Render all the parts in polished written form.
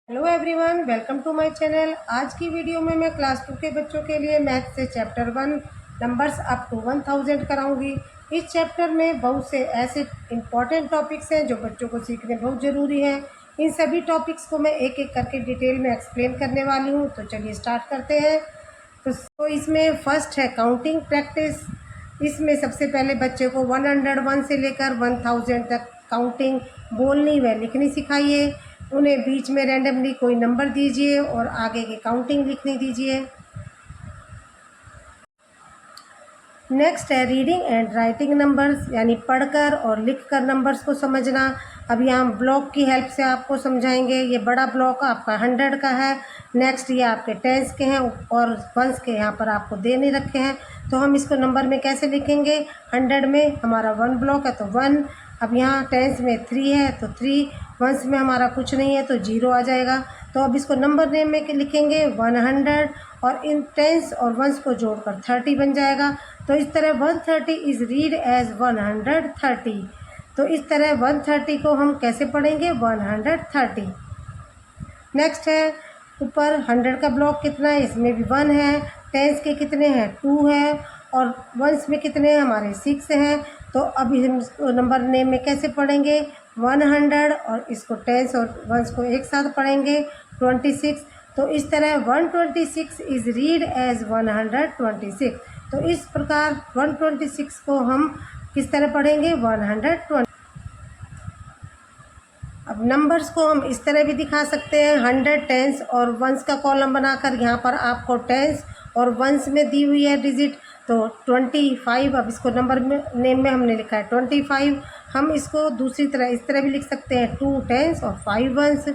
Hello everyone, welcome to my channel. आज की video में मैं क्लास 2 के बच्चों के लिए मैथ से चैप्टर 1 नंबर्स अप टू 1000 कराऊंगी। इस चैप्टर में बहुत से ऐसे इंपॉर्टेंट टॉपिक्स हैं जो बच्चों को सीखने बहुत ज़रूरी हैं। इन सभी टॉपिक्स को मैं एक एक करके डिटेल में एक्सप्लेन करने वाली हूँ। तो चलिए स्टार्ट करते हैं। तो इसमें फर्स्ट है काउंटिंग प्रैक्टिस। इसमें सबसे पहले बच्चे को 101 से लेकर 1000 तक काउंटिंग बोलनी व लिखनी सिखाइए। उन्हें बीच में रैंडमली कोई नंबर दीजिए और आगे की काउंटिंग लिखनी दीजिए। नेक्स्ट है रीडिंग एंड राइटिंग नंबर्स, यानी पढ़कर और लिखकर नंबर्स को समझना। अब यहाँ ब्लॉक की हेल्प से आपको समझाएंगे। ये बड़ा ब्लॉक आपका 100 का है। नेक्स्ट ये आपके टेंस के हैं और वंस के यहाँ पर आपको दे नहीं रखे हैं, तो हम इसको नंबर में कैसे लिखेंगे। 100 में हमारा 1 ब्लॉक है तो 1। अब यहाँ टेंस में 3 है तो 3। वंस में हमारा कुछ नहीं है तो 0 आ जाएगा। तो अब इसको नंबर नेम में लिखेंगे 100 और इन टेंस और वंस को जोड़कर 30 बन जाएगा। तो इस तरह 130 इज़ रीड एज 130। तो इस तरह 130 को हम कैसे पढ़ेंगे 130। नेक्स्ट है ऊपर 100 का ब्लॉक कितना है, इसमें भी 1 है। टेंस के कितने हैं 2 है और वंस में कितने हैं हमारे 6 हैं। तो अब हम इसको नंबर नेम में कैसे पढ़ेंगे 100 और इसको टेंस और वंस को एक साथ पढ़ेंगे 26। तो इस तरह 126 इज़ रीड एज 126। तो इस प्रकार 126 को हम किस तरह पढ़ेंगे 120। अब नंबर्स को हम इस तरह भी दिखा सकते हैं 100 टेंस और वंस का कॉलम बनाकर। यहाँ पर आपको टेंस और वंस में दी हुई है डिजिट तो 25। अब इसको नंबर में नेम में हमने लिखा है 25। हम इसको दूसरी तरह इस तरह भी लिख सकते हैं 2 टेंस और 5 वंस।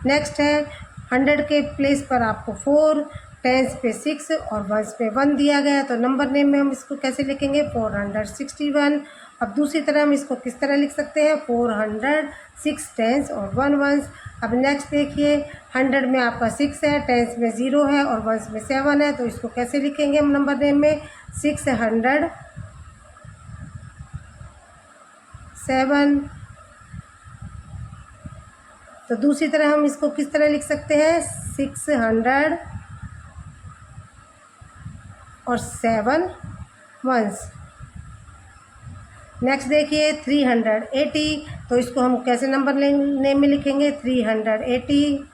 नेक्स्ट है 100 के प्लेस पर आपको 4, टेंस पे 6 और वंस पे 1 दिया गया है। तो नंबर नेम में हम इसको कैसे लिखेंगे 461। अब दूसरी तरह हम इसको किस तरह लिख सकते हैं 406 टेंस और 1 वंस। अब नेक्स्ट देखिए 100 में आपका 6 है, टेंस में 0 है और वंस में 7 है। तो इसको कैसे लिखेंगे हम नंबर नेम में 600 7। तो दूसरी तरह हम इसको किस तरह लिख सकते हैं 600 और 7 वंस। नेक्स्ट देखिए 380। तो इसको हम कैसे नंबर नेम में लिखेंगे 380।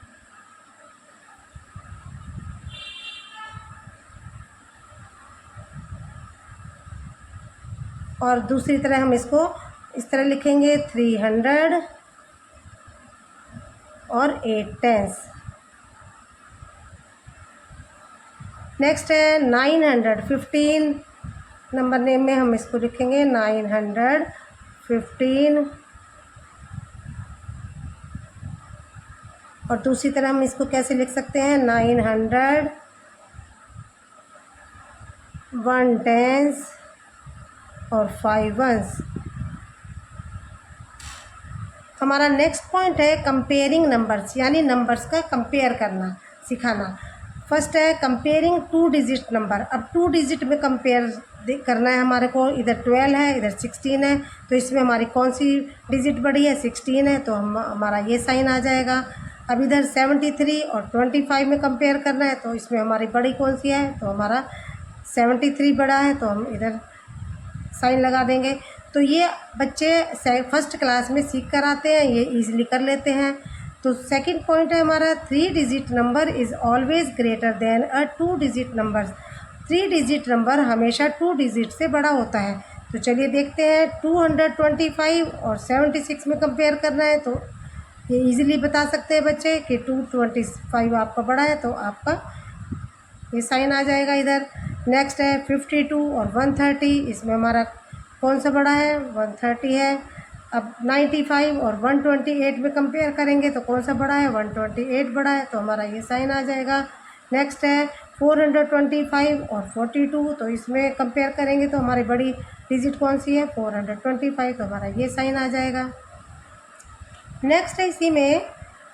और दूसरी तरह हम इसको इस तरह लिखेंगे 300 और 8 टेंस। नेक्स्ट है 915। नंबर नेम में हम इसको लिखेंगे 915। और दूसरी तरह हम इसको कैसे लिख सकते हैं 900 1 टेंस और 5 वंस। हमारा नेक्स्ट पॉइंट है कंपेयरिंग नंबर्स, यानी नंबर्स का कंपेयर करना सिखाना। फर्स्ट है कंपेयरिंग 2 डिजिट नंबर। अब 2 डिजिट में कंपेयर करना है हमारे को। इधर 12 है, इधर 16 है। तो इसमें हमारी कौन सी डिजिट बड़ी है 16 है, तो हमारा ये साइन आ जाएगा। अब इधर 73 और 25 में कंपेयर करना है, तो इसमें हमारी बड़ी कौन सी है, तो हमारा 73 बड़ा है, तो हम इधर साइन लगा देंगे। तो ये बच्चे फर्स्ट क्लास में सीख कर आते हैं, ये ईजिली कर लेते हैं। तो सेकंड पॉइंट है हमारा 3 digit number is always greater than a 2 digit number. 3 digit number हमेशा 2 डिजिट से बड़ा होता है। तो चलिए देखते हैं 225 और 76 में कंपेयर करना है। तो ये इजीली बता सकते हैं बच्चे कि 225 आपका बड़ा है, तो आपका ये साइन आ जाएगा इधर। नेक्स्ट है 52 और 130। इसमें हमारा कौन सा बड़ा है 130 है। अब 95 और 128 में कंपेयर करेंगे तो कौन सा बड़ा है 128 बड़ा है, तो हमारा ये साइन आ जाएगा। नेक्स्ट है 425 और 42। तो इसमें कंपेयर करेंगे तो हमारी बड़ी डिजिट कौन सी है 425, तो हमारा ये साइन आ जाएगा। नेक्स्ट है इसी में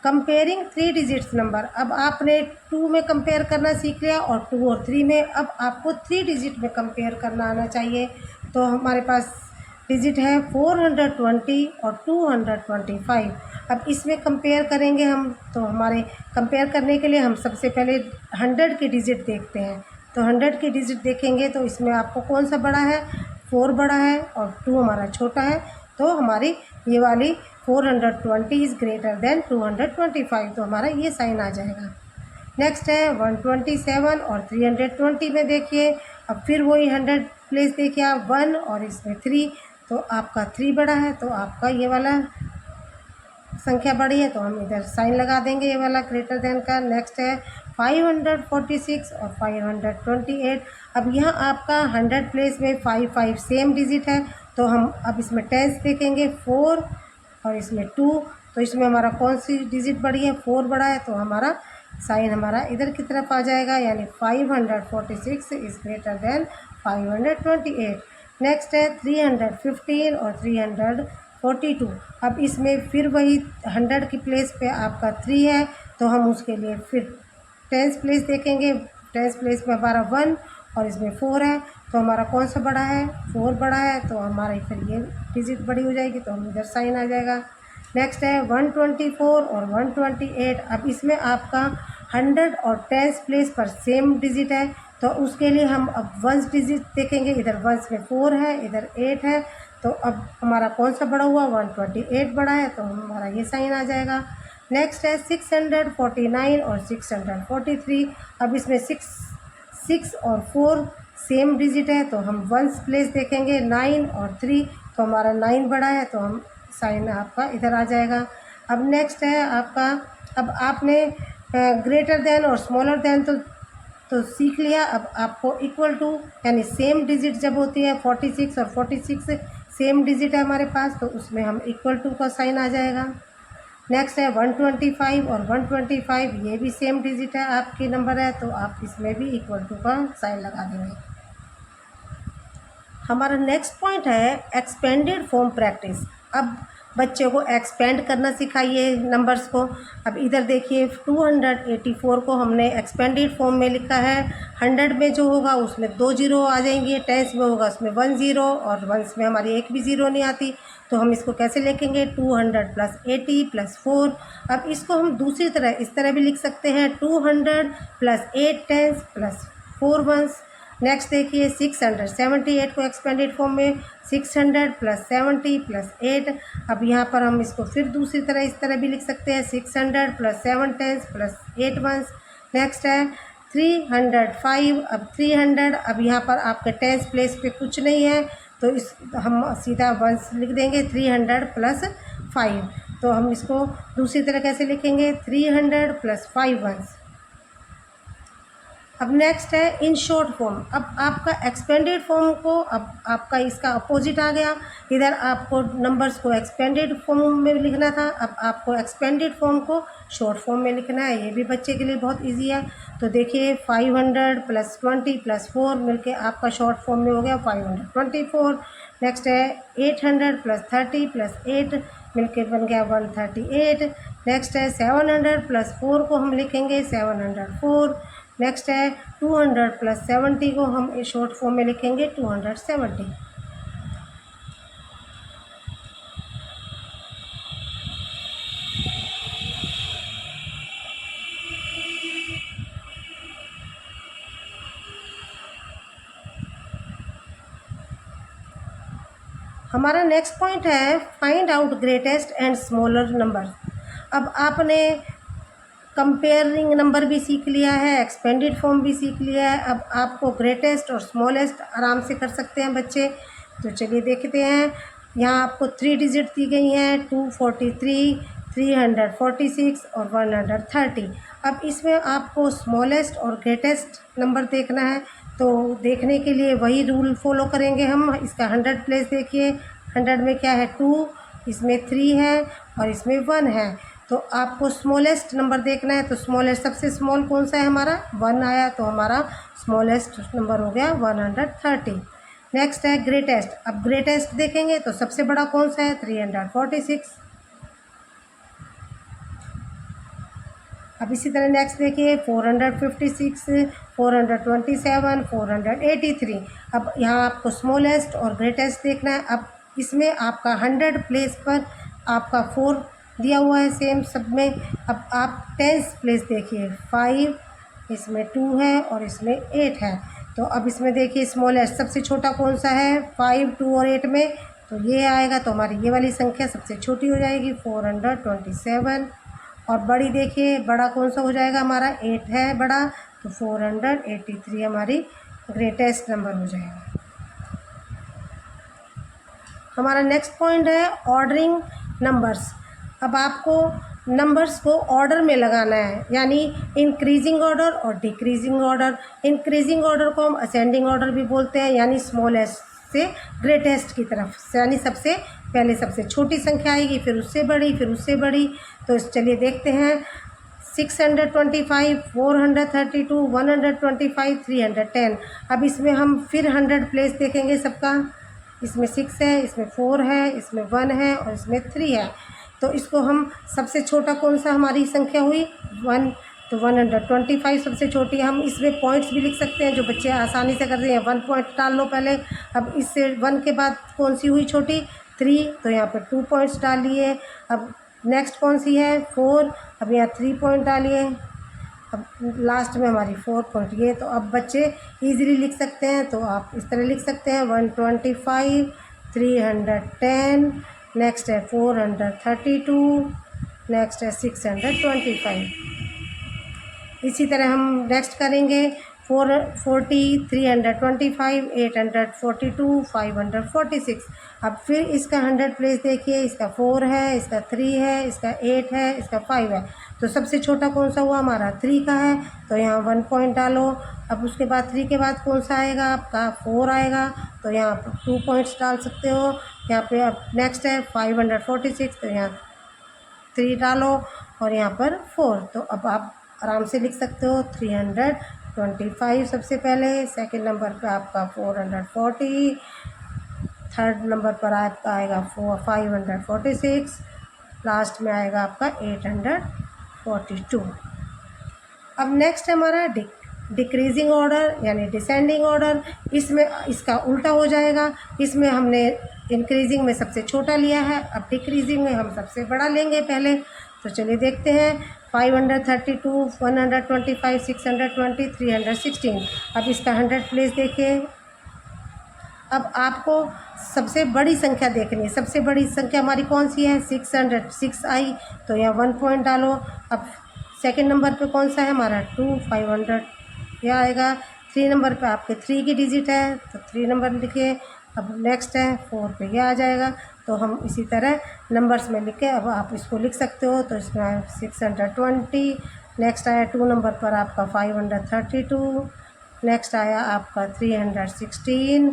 कंपेयरिंग 3 डिजिट्स नंबर। अब आपने 2 में कंपेयर करना सीख लिया और 2 और 3 में। अब आपको 3 डिजिट में कंपेयर करना आना चाहिए। तो हमारे पास डिजिट है 420 और 225। अब इसमें कंपेयर करेंगे हम, तो हमारे कंपेयर करने के लिए हम सबसे पहले 100 की डिजिट देखते हैं। तो 100 की डिजिट देखेंगे तो इसमें आपको कौन सा बड़ा है, 4 बड़ा है और 2 हमारा छोटा है। तो हमारी ये वाली 420 इज़ ग्रेटर देन 225, तो हमारा ये साइन आ जाएगा। नेक्स्ट है 127 और 320 में देखिए, अब फिर वही 100 प्लेस देखिए आप 1 और इसमें 3, तो आपका 3 बड़ा है, तो आपका ये वाला संख्या बड़ी है तो हम इधर साइन लगा देंगे ये वाला ग्रेटर देन का। नेक्स्ट है 546 और 528। अब यहाँ आपका 100 प्लेस में 5 5 सेम डिजिट है, तो हम अब इसमें टेंस देखेंगे 4 और इसमें 2, तो इसमें हमारा कौन सी डिजिट बड़ी है, 4 बड़ा है, तो हमारा साइन हमारा इधर की तरफ आ जाएगा, यानी 546 इज़ ग्रेटर देन 528। नेक्स्ट है 315 और 342। अब इसमें फिर वही 100 की प्लेस पे आपका 3 है, तो हम उसके लिए फिर टेंस प्लेस देखेंगे। टेंस प्लेस में हमारा 1 और इसमें 4 है, तो हमारा कौन सा बड़ा है, 4 बड़ा है, तो हमारा फिर ये डिजिट बड़ी हो जाएगी, तो हम इधर साइन आ जाएगा। नेक्स्ट है 124 और 128। अब इसमें आपका 100 और टेंस प्लेस पर सेम डिजिट है, तो उसके लिए हम अब वंस डिजिट देखेंगे। इधर वंस में 4 है, इधर 8 है, तो अब हमारा कौन सा बड़ा हुआ, 128 बड़ा है, तो हमारा ये साइन आ जाएगा। नेक्स्ट है 649 और 643। अब इसमें 6 और 4 सेम डिजिट है, तो हम वंस प्लेस देखेंगे 9 और 3, तो हमारा 9 बड़ा है, तो हम साइन आपका इधर आ जाएगा। अब नेक्स्ट है आपका, अब आपने ग्रेटर देन और स्मॉलर देन तो सीख लिया। अब आपको इक्वल टू यानी सेम डिजिट जब होती है 46 और 46 सेम डिजिट है हमारे पास, तो उसमें हम इक्वल टू का साइन आ जाएगा। नेक्स्ट है 125 और 125, ये भी सेम डिजिट है आपकी नंबर है, तो आप इसमें भी इक्वल टू का साइन लगा देंगे। हमारा नेक्स्ट पॉइंट है एक्सपेंडेड फॉर्म प्रैक्टिस। अब बच्चों को एक्सपेंड करना सिखाइए नंबर्स को। अब इधर देखिए 284 को हमने एक्सपेंडेड फॉर्म में लिखा है। 100 में जो होगा उसमें 2 ज़ीरो आ जाएंगे, टेंस में होगा उसमें 1 ज़ीरो, और वंस में हमारी एक भी ज़ीरो नहीं आती, तो हम इसको कैसे लिखेंगे, 200 + 80 + 4। अब इसको हम दूसरी तरह इस तरह भी लिख सकते हैं, 200 + 8 टेंस + 4 वंस। नेक्स्ट देखिए 678 को एक्सपेंडेड फॉर्म में 600 + 70 + 8। अब यहाँ पर हम इसको फिर दूसरी तरह इस तरह भी लिख सकते हैं, 600 + 7 टेंस + 8 वंस। नेक्स्ट है 305। अब 300, अब यहाँ पर आपके टेंस प्लेस पे कुछ नहीं है, तो इस हम सीधा वंस लिख देंगे 300 + 5। तो हम इसको दूसरी तरह कैसे लिखेंगे, 300 + 5 वंस। अब नेक्स्ट है इन शॉर्ट फॉर्म। अब आपका एक्सपेंडेड फॉर्म को, अब आपका इसका अपोजिट आ गया। इधर आपको नंबर्स को एक्सपेंडेड फॉर्म में लिखना था, अब आपको एक्सपेंडेड फॉर्म को शॉर्ट फॉर्म में लिखना है। ये भी बच्चे के लिए बहुत इजी है। तो देखिए 500 + 20 + 4 मिलके आपका शॉर्ट फॉर्म में हो गया 524। नेक्स्ट है 800 + 30 + 8 मिलके बन गया 138। नेक्स्ट है 700 + 4 को हम लिखेंगे 704। नेक्स्ट है 200 + 70 को हम शॉर्ट फॉर्म में लिखेंगे 270। हमारा नेक्स्ट पॉइंट है find out greatest and smaller number. अब आपने कंपेयरिंग नंबर भी सीख लिया है, एक्सपेंडेड फॉर्म भी सीख लिया है। अब आपको ग्रेटेस्ट और स्मॉलेस्ट आराम से कर सकते हैं बच्चे। तो चलिए देखते हैं। यहाँ आपको 3 डिजिट दी गई हैं, 243, 346 और 130। अब इसमें आपको स्मॉलेस्ट और ग्रेटेस्ट नंबर देखना है, तो देखने के लिए वही रूल फॉलो करेंगे हम। इसका 100 प्लेस देखिए, 100 में क्या है 2, इसमें 3 है और इसमें 1 है। तो आपको स्मॉलेस्ट नंबर देखना है, तो स्मॉलेस्ट सबसे स्मॉल कौन सा है हमारा, 1 आया, तो हमारा स्मॉलेस्ट नंबर हो गया 130। नेक्स्ट है ग्रेटेस्ट। अब ग्रेटेस्ट देखेंगे तो सबसे बड़ा कौन सा है, 346। अब इसी तरह नेक्स्ट देखिए 456, 427, 483। अब यहाँ आपको स्मॉलेस्ट और ग्रेटेस्ट देखना है। अब इसमें आपका 100 प्लेस पर आपका 4 दिया हुआ है सेम सब में। अब आप 10th प्लेस देखिए 5, इसमें 2 है और इसमें 8 है। तो अब इसमें देखिए स्मॉलेस्ट सबसे छोटा कौन सा है 5, 2 और 8 में, तो ये आएगा। तो हमारी ये वाली संख्या सबसे छोटी हो जाएगी 427। और बड़ी देखिए बड़ा कौन सा हो जाएगा हमारा 8 है बड़ा, तो 483 हमारी ग्रेटेस्ट नंबर हो जाएगा। हमारा नेक्स्ट पॉइंट है ऑर्डरिंग नंबर्स। अब आपको नंबर्स को ऑर्डर में लगाना है, यानी इंक्रीजिंग ऑर्डर और डिक्रीजिंग ऑर्डर। इंक्रीजिंग ऑर्डर को हम असेंडिंग ऑर्डर भी बोलते हैं, यानी स्मॉलेस्ट से ग्रेटेस्ट की तरफ, यानी सबसे पहले सबसे छोटी संख्या आएगी, फिर उससे बड़ी, फिर उससे बड़ी। तो चलिए देखते हैं 625, 432, 125, 310। अब इसमें हम फिर 100 प्लेस देखेंगे सबका। इसमें 6 है, इसमें 4 है, इसमें 1 है और इसमें 3 है। तो इसको हम सबसे छोटा कौन सा हमारी संख्या हुई 1, तो 125 सबसे छोटी। हम इसमें पॉइंट्स भी लिख सकते हैं, जो बच्चे आसानी से कर रहे हैं 1 पॉइंट डाल लो पहले। अब इससे 1 के बाद कौन सी हुई छोटी 3, तो यहाँ पर 2 पॉइंट्स डालिए। अब नेक्स्ट कौन सी है 4, अब यहाँ 3 पॉइंट डालिए। अब लास्ट में हमारी 4 पॉइंट ये। तो अब बच्चे इजीली लिख सकते हैं, तो आप इस तरह लिख सकते हैं 125, 310, नेक्स्ट है 432, नेक्स्ट है 625। इसी तरह हम नेक्स्ट करेंगे 440, 325, 842, 546। अब फिर इसका 100 प्लेस देखिए, इसका 4 है, इसका 3 है, इसका 8 है, इसका 5 है। तो सबसे छोटा कौन सा हुआ हमारा 3 का है, तो यहाँ 1 पॉइंट डालो। अब उसके बाद 3 के बाद कौन सा आएगा आपका 4 आएगा, तो यहाँ पर 2 पॉइंट्स डाल सकते हो। यहाँ पे अब नेक्स्ट है 546, तो यहाँ 3 डालो और यहाँ पर 4। तो अब आप आराम से लिख सकते हो 325 सबसे पहले, सेकंड नंबर पे आपका 440, थर्ड नंबर पर आपका आएगा 546, लास्ट में आएगा आपका 842। अब नेक्स्ट है हमारा डिक्रीजिंग ऑर्डर यानी डिसेंडिंग ऑर्डर। इसमें इसका उल्टा हो जाएगा। इसमें हमने इंक्रीजिंग में सबसे छोटा लिया है, अब डिक्रीजिंग में हम सबसे बड़ा लेंगे पहले। तो चलिए देखते हैं 532, 125, 620, 316। अब इसका 100 प्लेस देखिए। अब आपको सबसे बड़ी संख्या देखनी है। सबसे बड़ी संख्या हमारी कौन सी है 606 आई, तो यहाँ 1 पॉइंट डालो। अब सेकंड नंबर पे कौन सा है हमारा 2, 500 यह आएगा। 3 नंबर पे आपके 3 की डिजिट है, तो 3 नंबर लिखिए। अब नेक्स्ट है 4 पे यह आ जाएगा। तो हम इसी तरह नंबर्स में लिख के अब आप इसको लिख सकते हो। तो इसमें 620, नेक्स्ट आया 2 नंबर पर आपका 532, नेक्स्ट आया आपका 316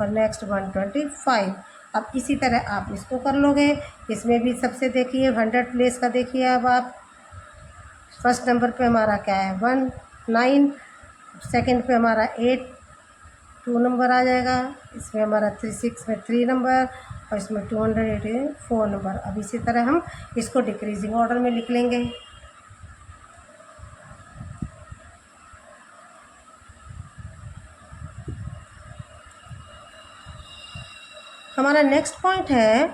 और नेक्स्ट 125। अब इसी तरह आप इसको कर लोगे। इसमें भी सबसे देखिए 100 प्लेस का देखिए। अब आप फर्स्ट नंबर पे हमारा क्या है 1, 9, सेकंड पे हमारा 8, 2 नंबर आ जाएगा। इसमें हमारा 6 में 3 नंबर और इसमें 280 4 नंबर। अब इसी तरह हम इसको डिक्रीजिंग ऑर्डर में लिख लेंगे। हमारा नेक्स्ट पॉइंट है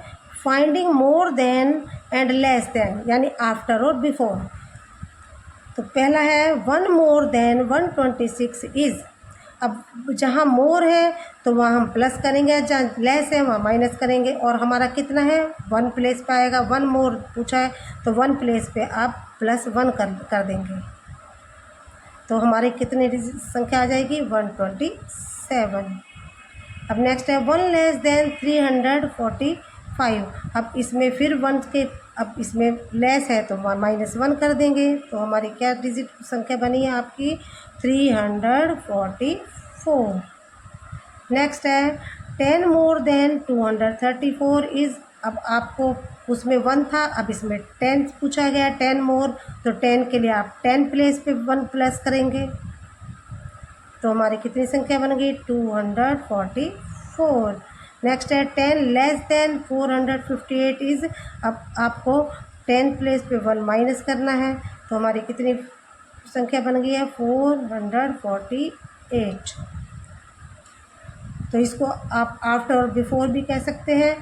finding more than and less than, यानी आफ्टर और बिफोर। तो पहला है 1 मोर देन 126 इज़। अब जहाँ मोर है तो वहाँ हम प्लस करेंगे, जहाँ लेस है वहाँ माइनस करेंगे। और हमारा कितना है 1 प्लेस पे आएगा। 1 मोर पूछा है तो 1 प्लेस पे आप +1 कर देंगे। तो हमारी कितनी संख्या आ जाएगी 127। अब नेक्स्ट है 1 लेस देन 345। अब इसमें फिर 1 के, अब इसमें लेस है तो -1 कर देंगे। तो हमारी क्या डिजिट संख्या बनी है आपकी 344। नेक्स्ट है 10 मोर देन 234 इज़। अब आपको उसमें 1 था, अब इसमें 10 पूछा गया 10 मोर, तो 10 के लिए आप 10 प्लेस पे 1 प्लस करेंगे। तो हमारी कितनी संख्या बन गई 244। नेक्स्ट है 10 लेस देन 458 इज़। अब आपको 10 प्लेस पे 1 माइनस करना है। तो हमारी कितनी संख्या बन गई है 448। तो इसको आप आफ्टर और बिफोर भी कह सकते हैं।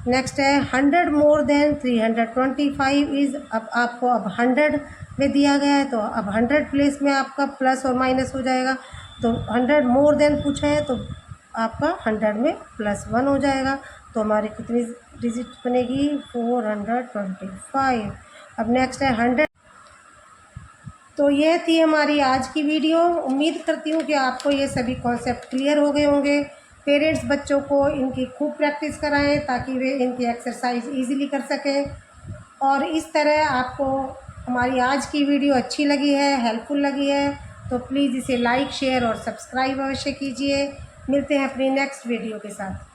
नेक्स्ट है 100 मोर देन 325 इज़, अब आपको अब 100 में दिया गया है तो अब 100 प्लेस में आपका प्लस और माइनस हो जाएगा। तो 100 मोर देन पूछा है तो आपका 100 में +1 हो जाएगा। तो हमारी कितनी डिजिट बनेगी? 425। अब नेक्स्ट है 100। तो ये थी हमारी आज की वीडियो। उम्मीद करती हूँ कि आपको ये सभी कॉन्सेप्ट क्लियर हो गए होंगे। पेरेंट्स बच्चों को इनकी खूब प्रैक्टिस कराएं ताकि वे इनकी एक्सरसाइज इजीली कर सकें। और इस तरह आपको हमारी आज की वीडियो अच्छी लगी है, हेल्पफुल लगी है, तो प्लीज़ इसे लाइक, शेयर और सब्सक्राइब अवश्य कीजिए। मिलते हैं अपनी नेक्स्ट वीडियो के साथ।